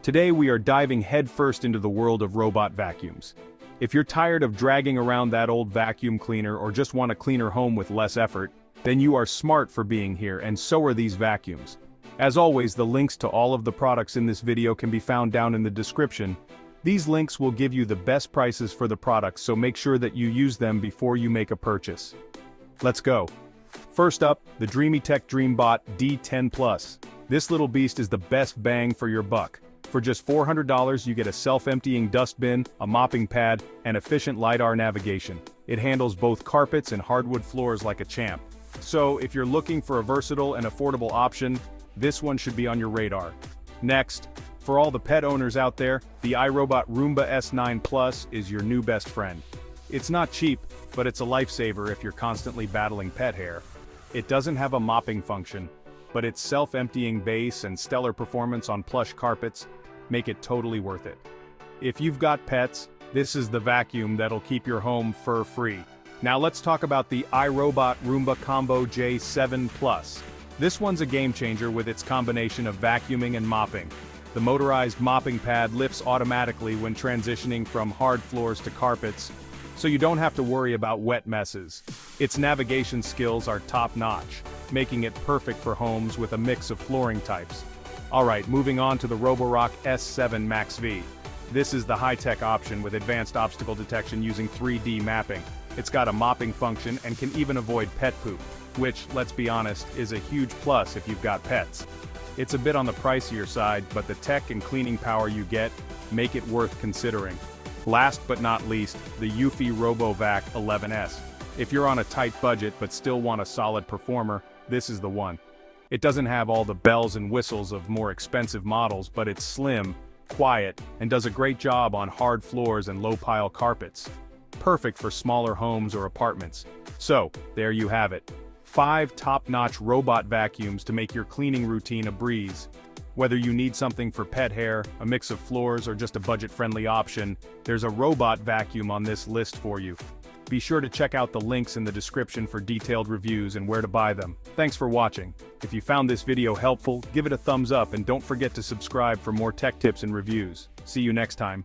Today we are diving headfirst into the world of robot vacuums. If you're tired of dragging around that old vacuum cleaner or just want a cleaner home with less effort, then you are smart for being here, and so are these vacuums. As always, the links to all of the products in this video can be found down in the description. These links will give you the best prices for the products, so make sure that you use them before you make a purchase. Let's go. First up, the DreamyTech DreamBot D10 Plus. This little beast is the best bang for your buck. For just $400 you get a self-emptying dustbin, a mopping pad, and efficient LiDAR navigation. It handles both carpets and hardwood floors like a champ. So if you're looking for a versatile and affordable option, this one should be on your radar. Next, for all the pet owners out there, the iRobot Roomba S9 Plus is your new best friend. It's not cheap, but it's a lifesaver if you're constantly battling pet hair. It doesn't have a mopping function, but its self-emptying base and stellar performance on plush carpets make it totally worth it. If you've got pets, this is the vacuum that'll keep your home fur-free. Now let's talk about the iRobot Roomba Combo J7 Plus. This one's a game changer with its combination of vacuuming and mopping. The motorized mopping pad lifts automatically when transitioning from hard floors to carpets, so you don't have to worry about wet messes. Its navigation skills are top-notch, making it perfect for homes with a mix of flooring types. Alright, moving on to the Roborock S7 Max V. This is the high-tech option with advanced obstacle detection using 3D mapping. It's got a mopping function and can even avoid pet poop, which, let's be honest, is a huge plus if you've got pets. It's a bit on the pricier side, but the tech and cleaning power you get make it worth considering. Last but not least, the Eufy RoboVac 11S. If you're on a tight budget but still want a solid performer, this is the one. It doesn't have all the bells and whistles of more expensive models, but it's slim, quiet, and does a great job on hard floors and low-pile carpets. Perfect for smaller homes or apartments. So, there you have it. 5 top-notch robot vacuums to make your cleaning routine a breeze. Whether you need something for pet hair, a mix of floors, or just a budget-friendly option, there's a robot vacuum on this list for you. Be sure to check out the links in the description for detailed reviews and where to buy them. Thanks for watching. If you found this video helpful, give it a thumbs up and don't forget to subscribe for more tech tips and reviews. See you next time.